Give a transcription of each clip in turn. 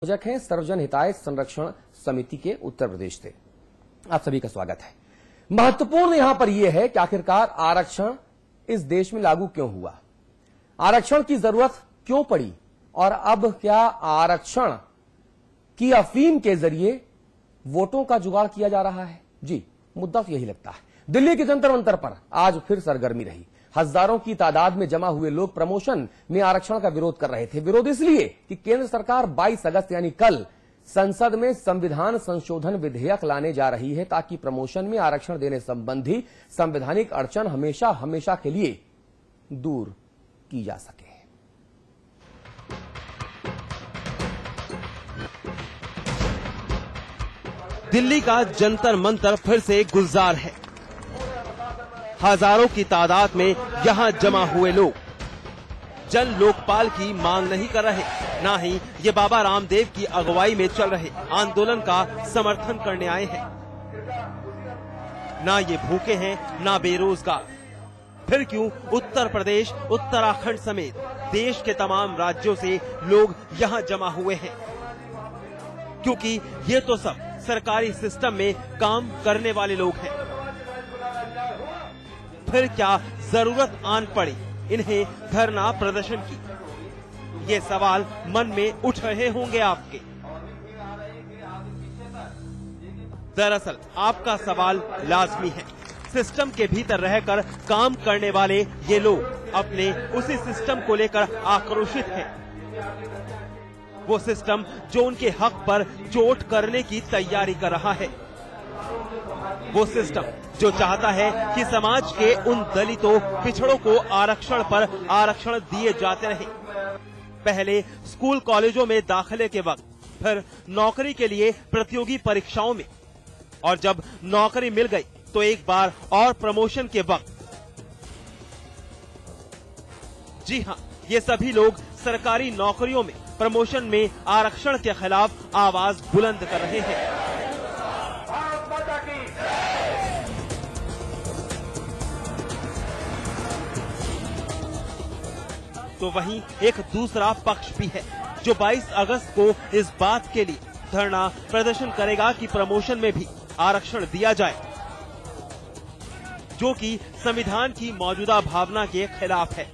संयोजक हैं सर्वजन हिताय संरक्षण समिति के उत्तर प्रदेश से। आप सभी का स्वागत है। महत्वपूर्ण यहां पर यह है कि आखिरकार आरक्षण इस देश में लागू क्यों हुआ, आरक्षण की जरूरत क्यों पड़ी और अब क्या आरक्षण की अफीम के जरिए वोटों का जुगाड़ किया जा रहा है। जी, मुद्दा तो यही लगता है। दिल्ली के जंतर मंतर पर आज फिर सरगर्मी रही। हजारों की तादाद में जमा हुए लोग प्रमोशन में आरक्षण का विरोध कर रहे थे। विरोध इसलिए कि केंद्र सरकार 22 अगस्त यानी कल संसद में संविधान संशोधन विधेयक लाने जा रही है ताकि प्रमोशन में आरक्षण देने संबंधी संवैधानिक अड़चन हमेशा हमेशा के लिए दूर की जा सके। दिल्ली का जंतर मंतर फिर से गुलजार है। हजारों की तादाद में यहां जमा हुए लोग जन लोकपाल की मांग नहीं कर रहे, ना ही ये बाबा रामदेव की अगुवाई में चल रहे आंदोलन का समर्थन करने आए हैं। ना ये भूखे हैं, ना बेरोजगार। फिर क्यों उत्तर प्रदेश, उत्तराखंड समेत देश के तमाम राज्यों से लोग यहां जमा हुए हैं, क्योंकि ये तो सब सरकारी सिस्टम में काम करने वाले लोग हैं। फिर क्या जरूरत आन पड़ी इन्हें धरना प्रदर्शन की? ये सवाल मन में उठ रहे होंगे आपके। दरअसल आपका सवाल लाजमी है। सिस्टम के भीतर रहकर काम करने वाले ये लोग अपने उसी सिस्टम को लेकर आक्रोशित हैं। वो सिस्टम जो उनके हक पर चोट करने की तैयारी कर रहा है। वो सिस्टम जो चाहता है कि समाज के उन दलितों, पिछड़ों को आरक्षण पर आरक्षण दिए जाते रहे। पहले स्कूल कॉलेजों में दाखिले के वक्त, फिर नौकरी के लिए प्रतियोगी परीक्षाओं में, और जब नौकरी मिल गई तो एक बार और प्रमोशन के वक्त। जी हां, ये सभी लोग सरकारी नौकरियों में प्रमोशन में आरक्षण के खिलाफ आवाज बुलंद कर रहे हैं। तो वहीं एक दूसरा पक्ष भी है जो 22 अगस्त को इस बात के लिए धरना प्रदर्शन करेगा कि प्रमोशन में भी आरक्षण दिया जाए, जो कि संविधान की मौजूदा भावना के खिलाफ है।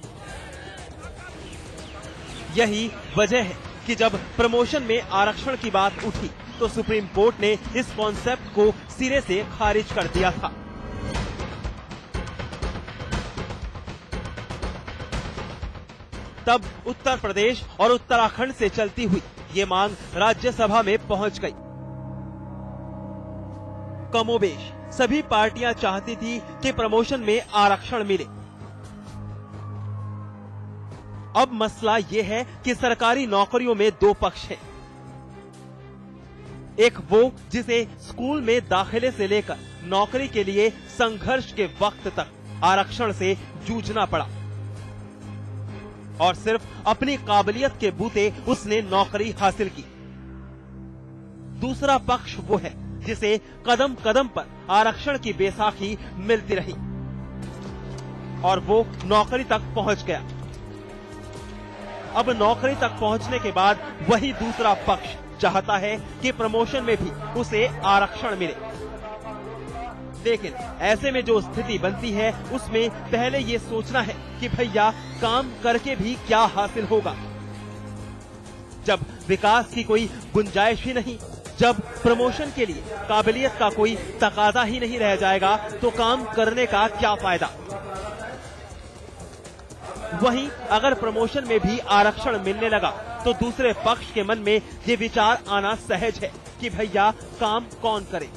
यही वजह है कि जब प्रमोशन में आरक्षण की बात उठी तो सुप्रीम कोर्ट ने इस कॉन्सेप्ट को सिरे से खारिज कर दिया था। तब उत्तर प्रदेश और उत्तराखंड से चलती हुई ये मांग राज्यसभा में पहुंच गई। कमोबेश सभी पार्टियां चाहती थी कि प्रमोशन में आरक्षण मिले। अब मसला ये है कि सरकारी नौकरियों में दो पक्ष हैं। एक वो जिसे स्कूल में दाखिले से लेकर नौकरी के लिए संघर्ष के वक्त तक आरक्षण से जूझना पड़ा और सिर्फ अपनी काबिलियत के बूते उसने नौकरी हासिल की। दूसरा पक्ष वो है जिसे कदम कदम पर आरक्षण की बैसाखी मिलती रही और वो नौकरी तक पहुंच गया। अब नौकरी तक पहुंचने के बाद वही दूसरा पक्ष चाहता है कि प्रमोशन में भी उसे आरक्षण मिले। लेकिन ऐसे में जो स्थिति बनती है उसमें पहले ये सोचना है कि भैया काम करके भी क्या हासिल होगा। जब विकास की कोई गुंजाइश ही नहीं, जब प्रमोशन के लिए काबिलियत का कोई तकाजा ही नहीं रह जाएगा तो काम करने का क्या फायदा। वहीं अगर प्रमोशन में भी आरक्षण मिलने लगा तो दूसरे पक्ष के मन में ये विचार आना सहज है कि भैया काम कौन करे,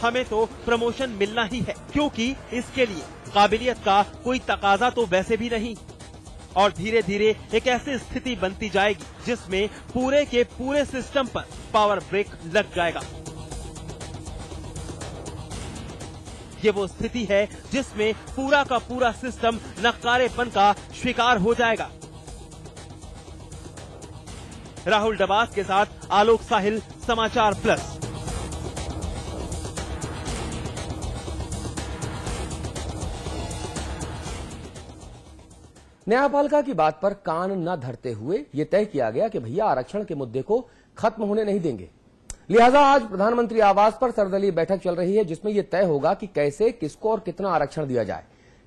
हमें तो प्रमोशन मिलना ही है, क्योंकि इसके लिए काबिलियत का कोई तकाजा तो वैसे भी नहीं। और धीरे धीरे एक ऐसी स्थिति बनती जाएगी जिसमें पूरे के पूरे सिस्टम पर पावर ब्रेक लग जाएगा। ये वो स्थिति है जिसमें पूरा का पूरा सिस्टम नकारेपन का शिकार हो जाएगा। राहुल डबास के साथ आलोक साहिल, समाचार प्लस। न्यायपालिका की बात पर कान न धरते हुए यह तय किया गया कि भैया आरक्षण के मुद्दे को खत्म होने नहीं देंगे। लिहाजा आज प्रधानमंत्री आवास पर सर्वदलीय बैठक चल रही है, जिसमें यह तय होगा कि कैसे, किसको और कितना आरक्षण दिया जाए।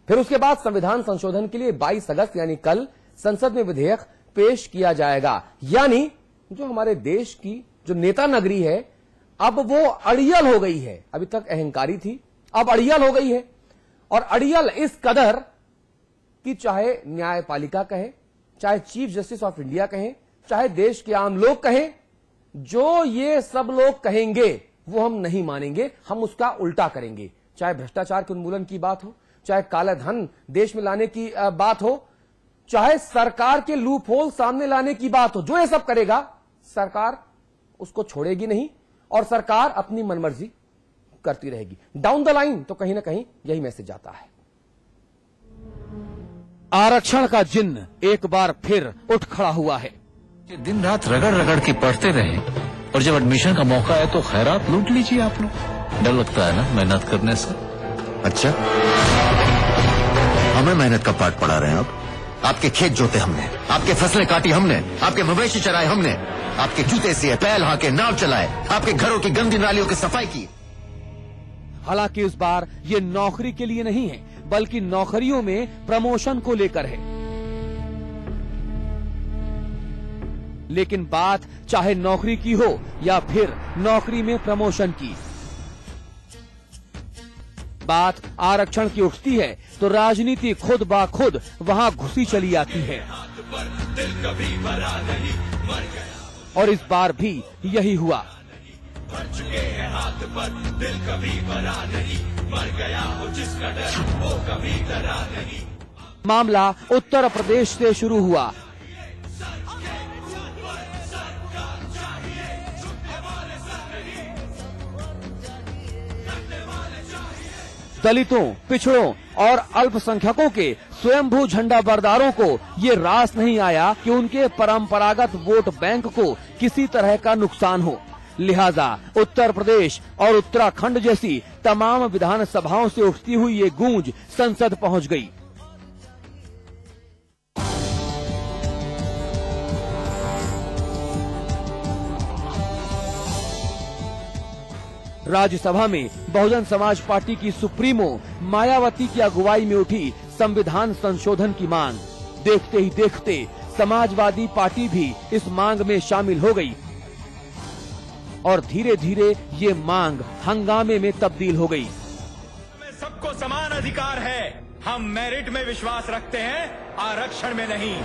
फिर उसके बाद संविधान संशोधन के लिए 22 अगस्त यानी कल संसद में विधेयक पेश किया जाएगा। यानी जो हमारे देश की जो नेता नगरी है, अब वो अड़ियल हो गई है। अभी तक अहंकारी थी, अब अड़ियल हो गई है। और अड़ियल इस कदर कि चाहे न्यायपालिका कहे, चाहे चीफ जस्टिस ऑफ इंडिया कहें, चाहे देश के आम लोग कहें, जो ये सब लोग कहेंगे वो हम नहीं मानेंगे, हम उसका उल्टा करेंगे। चाहे भ्रष्टाचार के उन्मूलन की बात हो, चाहे काला धन देश में लाने की बात हो, चाहे सरकार के लूप होल सामने लाने की बात हो, जो ये सब करेगा सरकार उसको छोड़ेगी नहीं और सरकार अपनी मनमर्जी करती रहेगी। डाउन द लाइन तो कहीं ना कहीं यही मैसेज आता है। आरक्षण का जिन्न एक बार फिर उठ खड़ा हुआ है। दिन रात रगड़ रगड़ के पढ़ते रहे और जब एडमिशन का मौका है तो खैरात लूट लीजिए आप लोग। डर लगता है ना मेहनत करने से? अच्छा, हमें मेहनत का पाठ पढ़ा रहे हैं आप? आपके खेत जोते हमने, आपके फसलें काटी हमने, आपके मवेशी चराए हमने, आपके जूते सिए, पैल हाके, नाव चलाए, आपके घरों की गंदी नालियों की सफाई की। हालांकि इस बार ये नौकरी के लिए नहीं है, बल्कि नौकरियों में प्रमोशन को लेकर है। लेकिन बात चाहे नौकरी की हो या फिर नौकरी में प्रमोशन की, बात आरक्षण की उठती है तो राजनीति खुद ब खुद वहां घुसी चली आती है। और इस बार भी यही हुआ। मामला उत्तर प्रदेश से शुरू हुआ। दलितों, पिछड़ों और अल्पसंख्यकों के स्वयंभू झंडा बरदारों को ये रास नहीं आया कि उनके परंपरागत वोट बैंक को किसी तरह का नुकसान हो। लिहाजा उत्तर प्रदेश और उत्तराखंड जैसी तमाम विधानसभाओं से उठती हुई ये गूंज संसद पहुंच गई। राज्यसभा में बहुजन समाज पार्टी की सुप्रीमो मायावती की अगुवाई में उठी संविधान संशोधन की मांग। देखते ही देखते समाजवादी पार्टी भी इस मांग में शामिल हो गई और धीरे धीरे ये मांग हंगामे में तब्दील हो गई। सबको समान अधिकार है, हम मेरिट में विश्वास रखते हैं, आरक्षण में नहीं।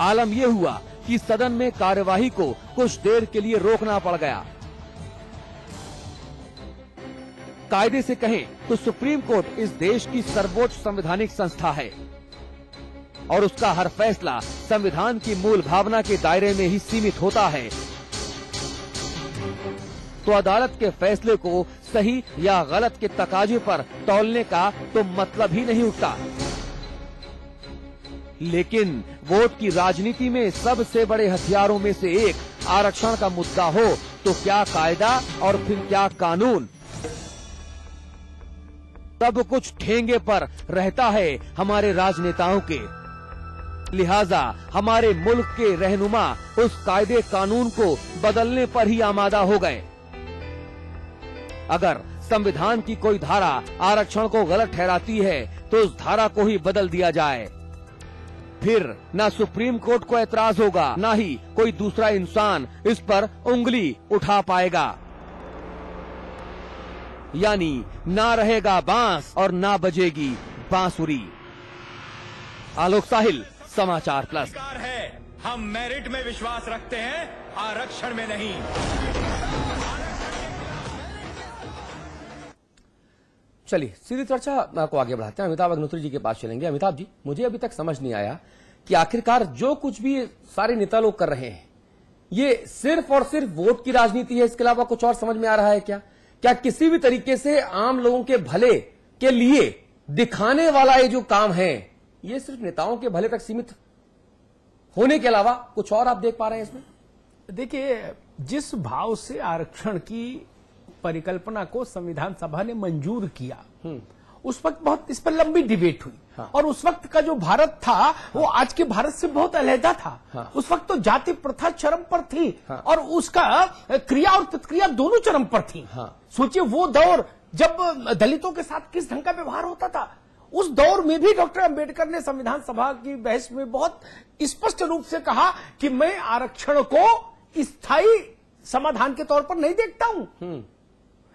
आलम यह हुआ कि सदन में कार्यवाही को कुछ देर के लिए रोकना पड़ गया। कायदे से कहें तो सुप्रीम कोर्ट इस देश की सर्वोच्च संवैधानिक संस्था है और उसका हर फैसला संविधान की मूल भावना के दायरे में ही सीमित होता है। तो अदालत के फैसले को सही या गलत के तकाजे पर तौलने का तो मतलब ही नहीं उठता। लेकिन वोट की राजनीति में सबसे बड़े हथियारों में से एक आरक्षण का मुद्दा हो तो क्या कायदा और फिर क्या कानून, सब कुछ ठेंगे पर रहता है हमारे राजनेताओं के। लिहाजा हमारे मुल्क के रहनुमा उस कायदे कानून को बदलने पर ही आमादा हो गए। अगर संविधान की कोई धारा आरक्षण को गलत ठहराती है तो उस धारा को ही बदल दिया जाए। फिर न सुप्रीम कोर्ट को एतराज होगा, न ही कोई दूसरा इंसान इस पर उंगली उठा पाएगा। यानी ना रहेगा बांस और ना बजेगी बांसुरी। आलोक साहिल, समाचार प्लस। है, हम मेरिट में विश्वास रखते हैं, आरक्षण में नहीं। चलिए सीधी चर्चा को आगे बढ़ाते हैं। अमिताभ अग्निहोत्री जी के पास चलेंगे। अमिताभ जी, मुझे अभी तक समझ नहीं आया कि आखिरकार जो कुछ भी सारे नेता लोग कर रहे हैं ये सिर्फ और सिर्फ वोट की राजनीति है, इसके अलावा कुछ और समझ में आ रहा है क्या? क्या किसी भी तरीके से आम लोगों के भले के लिए दिखाने वाला ये जो काम है ये सिर्फ नेताओं के भले तक सीमित होने के अलावा कुछ और आप देख पा रहे हैं इसमें? देखिए, जिस भाव से आरक्षण की परिकल्पना को संविधान सभा ने मंजूर किया उस वक्त बहुत इस पर लंबी डिबेट हुई। और उस वक्त का जो भारत था वो आज के भारत से बहुत अलहदा था। उस वक्त तो जाति प्रथा चरम पर थी और उसका क्रिया और प्रतिक्रिया दोनों चरम पर थी। सोचिए वो दौर जब दलितों के साथ किस ढंग का व्यवहार होता था। उस दौर में भी डॉक्टर अंबेडकर ने संविधान सभा की बहस में बहुत स्पष्ट रूप से कहा कि मैं आरक्षण को स्थायी समाधान के तौर पर नहीं देखता हूं।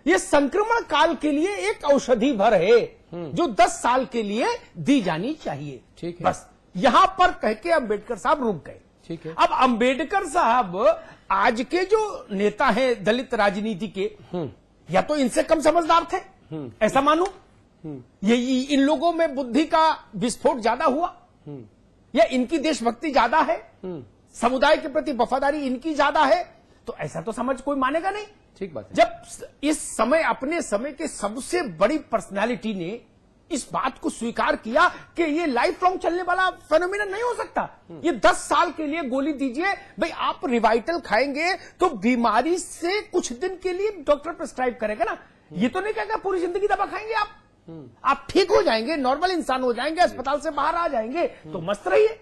यह संक्रमण काल के लिए एक औषधि भर है जो 10 साल के लिए दी जानी चाहिए। ठीक है। बस यहां पर कह के अंबेडकर साहब रुक गए। ठीक है। अब अंबेडकर साहब आज के जो नेता हैं दलित राजनीति के, या तो इनसे कम समझदार थे, ऐसा मानो, ये इन लोगों में बुद्धि का विस्फोट ज्यादा हुआ, या इनकी देशभक्ति ज्यादा है, समुदाय के प्रति वफादारी इनकी ज्यादा है, तो ऐसा तो समझ कोई मानेगा नहीं। ठीक बात है। जब इस समय अपने समय के सबसे बड़ी पर्सनालिटी ने इस बात को स्वीकार किया कि ये लाइफ लॉन्ग चलने वाला फेनोमेनन नहीं हो सकता, ये 10 साल के लिए गोली दीजिए भाई, आप रिवाइटल खाएंगे तो बीमारी से कुछ दिन के लिए डॉक्टर प्रिस्क्राइब करेगा ना, ये तो नहीं कहेगा पूरी जिंदगी दवा खाएंगे आप ठीक हो जाएंगे, नॉर्मल इंसान हो जाएंगे, अस्पताल से बाहर आ जाएंगे, तो मस्त रहिए।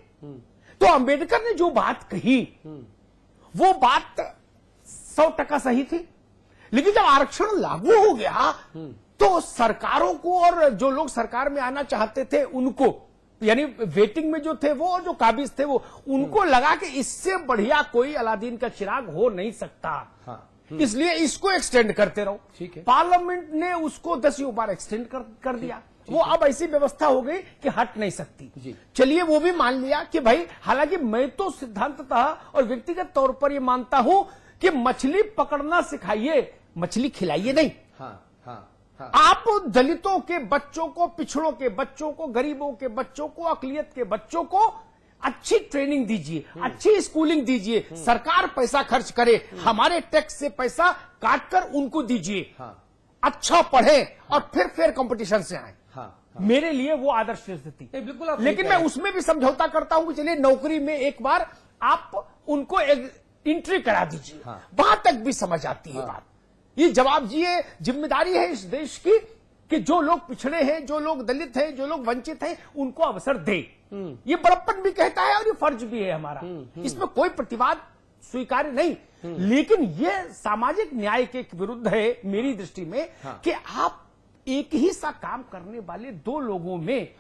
तो अंबेडकर ने जो बात कही वो बात 100% सही थी। लेकिन जब आरक्षण लागू हो गया तो सरकारों को और जो लोग सरकार में आना चाहते थे उनको, यानी वेटिंग में जो थे वो और जो काबिज थे वो, उनको लगा कि इससे बढ़िया कोई अलादीन का चिराग हो नहीं सकता, इसलिए इसको एक्सटेंड करते रहो। ठीक है। पार्लियामेंट ने उसको 10 बार एक्सटेंड कर दिया। वो अब ऐसी व्यवस्था हो गई कि हट नहीं सकती। चलिए वो भी मान लिया कि भाई, हालांकि मैं तो सिद्धांततः और व्यक्तिगत तौर पर यह मानता हूं कि मछली पकड़ना सिखाइए, मछली खिलाइए नहीं। आप दलितों के बच्चों को, पिछड़ों के बच्चों को, गरीबों के बच्चों को, अकलियत के बच्चों को अच्छी ट्रेनिंग दीजिए, अच्छी स्कूलिंग दीजिए, सरकार पैसा खर्च करे, हमारे टैक्स से पैसा काट कर उनको दीजिए, अच्छा पढ़े और फिर फेयर कंपटीशन से आए। मेरे लिए वो आदर्श स्थिति। बिल्कुल। लेकिन मैं उसमें भी समझौता करता हूं कि चलिए नौकरी में एक बार आप उनको एंट्री करा दीजिए, वहां तक भी समझ आती है बात। ये जवाब ये जिम्मेदारी है इस देश की कि जो लोग पिछड़े हैं, जो लोग दलित हैं, जो लोग वंचित हैं, उनको अवसर दे। ये बड़प्पन भी कहता है और ये फर्ज भी है हमारा, इसमें कोई प्रतिवाद स्वीकार्य नहीं। लेकिन ये सामाजिक न्याय के विरुद्ध है मेरी दृष्टि में कि आप एक ही सा काम करने वाले 2 लोगों में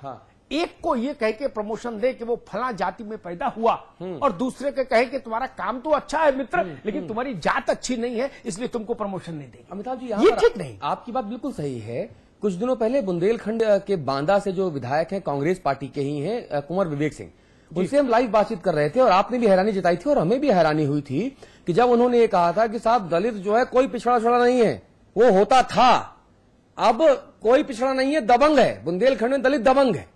एक को ये कह के प्रमोशन दे कि वो फला जाति में पैदा हुआ और दूसरे के कहे कि तुम्हारा काम तो अच्छा है मित्र, लेकिन तुम्हारी जात अच्छी नहीं है इसलिए तुमको प्रमोशन नहीं देंगे। अमिताभ जी, ये ठीक नहीं। आपकी बात बिल्कुल सही है। कुछ दिनों पहले बुंदेलखंड के बांदा से जो विधायक हैं, कांग्रेस पार्टी के ही हैं, कुंवर विवेक सिंह, उनसे हम लाइव बातचीत कर रहे थे और आपने भी हैरानी जताई थी और हमें भी हैरानी हुई थी कि जब उन्होंने ये कहा था कि साहब दलित जो है कोई पिछड़ा छड़ा नहीं है, वो होता था, अब कोई पिछड़ा नहीं है, दबंग है, बुंदेलखंड में दलित दबंग है।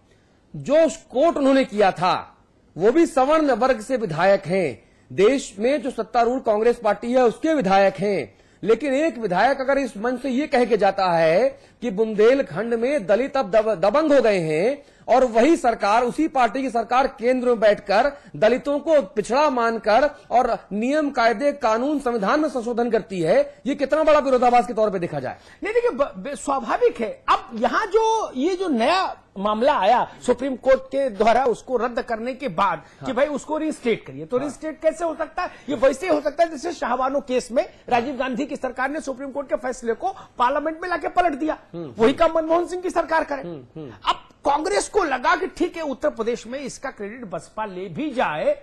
जो कोट उन्होंने किया था वो भी सवर्ण वर्ग से विधायक हैं, देश में जो सत्तारूढ़ कांग्रेस पार्टी है उसके विधायक हैं। लेकिन एक विधायक अगर इस मंच से ये कह के जाता है कि बुंदेलखंड में दलित अब दबंग हो गए हैं और वही सरकार, उसी पार्टी की सरकार केंद्र में बैठकर दलितों को पिछड़ा मानकर और नियम, कायदे, कानून, संविधान में संशोधन करती है, ये कितना बड़ा विरोधाभास के तौर पे देखा जाए। नहीं, देखिए स्वाभाविक है। अब यहां जो ये जो नया मामला आया सुप्रीम कोर्ट के द्वारा उसको रद्द करने के बाद कि भाई उसको रिस्टेट करिए, तो रिस्टेट कैसे हो सकता है? ये वैसे हो सकता है जैसे शाहबानो केस में राजीव गांधी की सरकार ने सुप्रीम कोर्ट के फैसले को पार्लियामेंट में लाके पलट दिया, वही काम मनमोहन सिंह की सरकार करे। अब कांग्रेस को लगा कि ठीक है उत्तर प्रदेश में इसका क्रेडिट बसपा ले भी जाए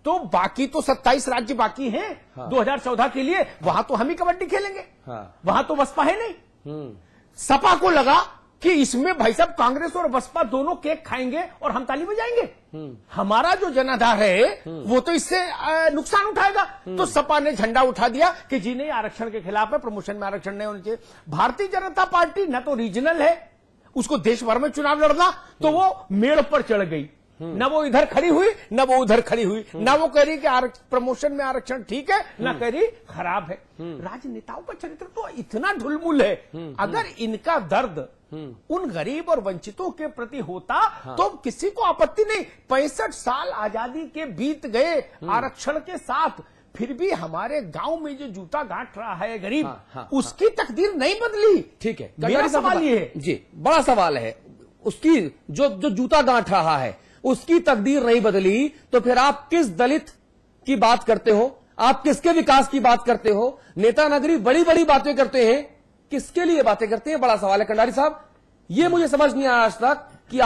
तो बाकी तो 27 राज्य बाकी हैं 2014 के लिए, वहां तो हम ही कबड्डी खेलेंगे, वहां तो बसपा है नहीं। सपा को लगा कि इसमें भाई साहब कांग्रेस और बसपा दोनों केक खाएंगे और हम ताली बजाएंगे, हमारा जो जनाधार है वो तो इससे नुकसान उठाएगा। तो सपा ने झंडा उठा दिया कि जी नहीं, आरक्षण के खिलाफ है, प्रमोशन में आरक्षण नहीं होना चाहिए। भारतीय जनता पार्टी न तो रीजनल है, उसको देश भर में चुनाव लड़ना, तो वो मेड़ पर चढ़ गई, न वो इधर खड़ी हुई न वो उधर खड़ी हुई, न वो कह रही कि प्रमोशन में आरक्षण ठीक है, न कह रही खराब है। राजनेताओं का चरित्र तो इतना ढुलमुल है, अगर इनका दर्द उन गरीब और वंचितों के प्रति होता तो किसी को आपत्ति नहीं। 65 साल आजादी के बीत गए आरक्षण के साथ, फिर भी हमारे गांव में जो जूता गांठ रहा है गरीब, हाँ, उसकी तकदीर नहीं बदली। ठीक है, मेरा सवाल ये है जी, बड़ा सवाल है। उसकी जो जूता गांठ रहा है उसकी तकदीर नहीं बदली, तो फिर आप किस दलित की बात करते हो? आप किसके विकास की बात करते हो? नेता नगरी बड़ी बड़ी बातें करते हैं, किसके लिए बातें करते हैं? बड़ा सवाल है कंडारी साहब, ये मुझे समझ नहीं आया आज तक कि